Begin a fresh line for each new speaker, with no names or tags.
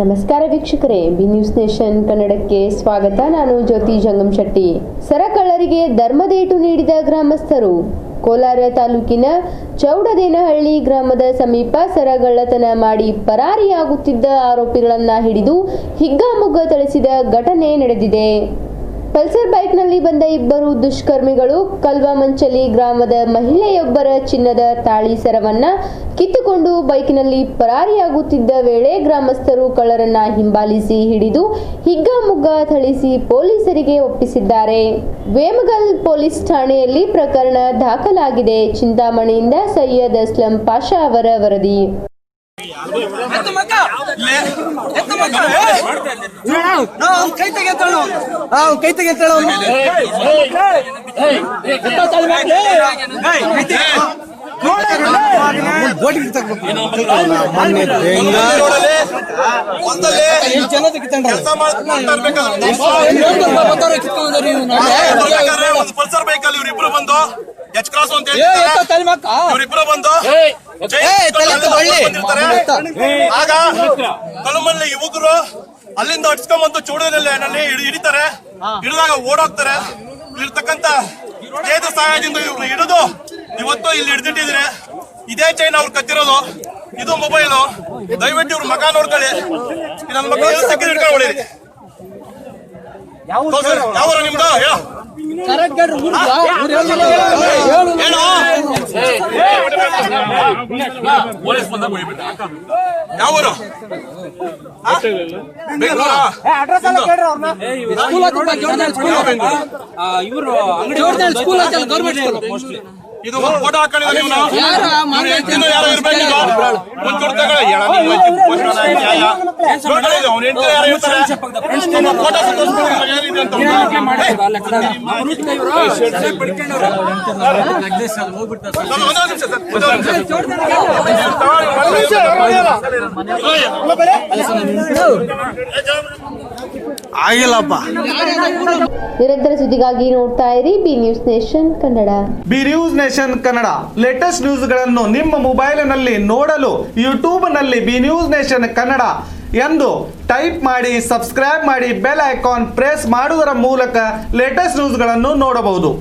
ನಮಸ್ಕಾರ ವೀಕ್ಷಕರೇ, B news nation ಕನ್ನಡಕ್ಕೆ ಸ್ವಾಗತ. ನಾನು ಜ್ಯೋತಿ ಜಂಗಮ್ ಶೆಟ್ಟಿ. ಸರಕಳ್ಳರಿಗೆ ಧರ್ಮದೇಟು ನೀಡಿದ ಗ್ರಾಮಸ್ಥರು. ಕೋಲಾರ ತಾಲೂಕಿನ ಚೌಡದೇನಹಳ್ಳಿ ಗ್ರಾಮದ ಸಮೀಪ ಸರಗಳ್ಳತನ ಮಾಡಿ ಪರಾರಿಯಾಗುತ್ತಿದ್ದ ಆರೋಪಿಗಳನ್ನು ಹಿಡಿದು ಹಿಗ್ಗಾಮುಗ್ಗಾ ಥಳಿಸಿದ ಘಟನೆ ನಡೆದಿದೆ. ಪಲ್ಸರ್ ಬೈಕ್ನಲ್ಲಿ ಬಂದ ಇಬ್ಬರು ದುಷ್ಕರ್ಮಿಗಳು ಕಲ್ವಮಂಚಲಿ ಗ್ರಾಮದ ಮಹಿಳೆಯೊಬ್ಬರ ಚಿನ್ನದ ತಾಳಿ ಸರವನ್ನ ಕಿತ್ತುಕೊಂಡು ಬೈಕ್ನಲ್ಲಿ ಪರಾರಿಯಾಗುತ್ತಿದ್ದ ವೇಳೆ ಗ್ರಾಮಸ್ಥರು ಕಳ್ಳರನ್ನ ಹಿಂಬಾಲಿಸಿ ಹಿಡಿದು ಹಿಗ್ಗಾಮುಗ್ಗಾ ಥಳಿಸಿ ಪೊಲೀಸರಿಗೆ ಒಪ್ಪಿಸಿದ್ದಾರೆ. ವೇಮಗಲ್ ಪೊಲೀಸ್ ಠಾಣೆಯಲ್ಲಿ ಪ್ರಕರಣ ದಾಖಲಾಗಿದೆ. ಚಿಂತಾಮಣಿಯಿಂದ ಸೈಯದ್ ಅಸ್ಲಂ ಪಾಷಾ ಅವರ ವರದಿ.
ಪಲ್ಸರ್ ಬೈಕಲ್ಲಿ ಇವರಿಬ್ರು ಬಂದು ಎಚ್ ಕ್ರಾಸ್ ಅಂತ ಇವರಿಬ್ರು ಬಂದು ಆಗ ಕಲಮಲ್ಲಿ ಯುವಕರು ಅಲ್ಲಿಂದ ಅಡ್ಸ್ಕೊಂಡ್ಬಂದು ಚೂಡನಲ್ಲಿ ಹಿಡಿತಾರೆ. ಹಿಡಿದಾಗ ಓಡೋಗ್ತಾರೆ. ಇಲ್ಲಿರ್ತಕ್ಕಂಥ ಕೇಂದ್ರ ಸಹಾಯದಿಂದ ಇವ್ರು ಹಿಡಿದು ಇವತ್ತು ಇಲ್ಲಿ ಹಿಡಿದಿಟ್ಟಿದ್ರೆ ಇದೇ ಚೈನ್ ಅವ್ರು ಕತ್ತಿರೋದು, ಇದು ಮೊಬೈಲು. ದಯವಿಟ್ಟು ಇವ್ರ ಮಗ ನೋಡ್ಕೊಳ್ಳಿ. ನನ್ನ ಮಗ ಹಿಡ್ಕೊಂಡು ಹೊಡೀರಿ. ಯಾವ ನಿಮ್ದು ಯಾವೂರು? ಇದು ಫೋಟೋ ಹಾಕೊಂಡಿಲ್ಲ ನೀವು. ಯಾರು ಇರ್ಬೇಕಿಲ್ಲ. ಒಂದ್ ದುಡ್ಡು ತಗೊಳ್ಳಿ. ಆಗಿಲ್ಲಪ್ಪ.
ನಿರಂತರ ಸುದ್ದಿಗಾಗಿ ನೋಡ್ತಾ ಇರಿ B news nation Kannada.
B news nation Kannada latest ನ್ಯೂಸ್ಗಳನ್ನು ನಿಮ್ಮ ಮೊಬೈಲಿನಲ್ಲಿ ನೋಡಲು ಯೂಟ್ಯೂಬ್ನಲ್ಲಿ ಬಿ ನ್ಯೂಸ್ ನೇಷನ್ ಕನ್ನಡ ಎಂದು ಟೈಪ್ ಮಾಡಿ, ಸಬ್ಸ್ಕ್ರೈಬ್ ಮಾಡಿ, ಬೆಲ್ ಐಕಾನ್ ಪ್ರೆಸ್ ಮಾಡುವುದರ ಮೂಲಕ ಲೇಟೆಸ್ಟ್ ನ್ಯೂಸ್ಗಳನ್ನು ನೋಡಬಹುದು.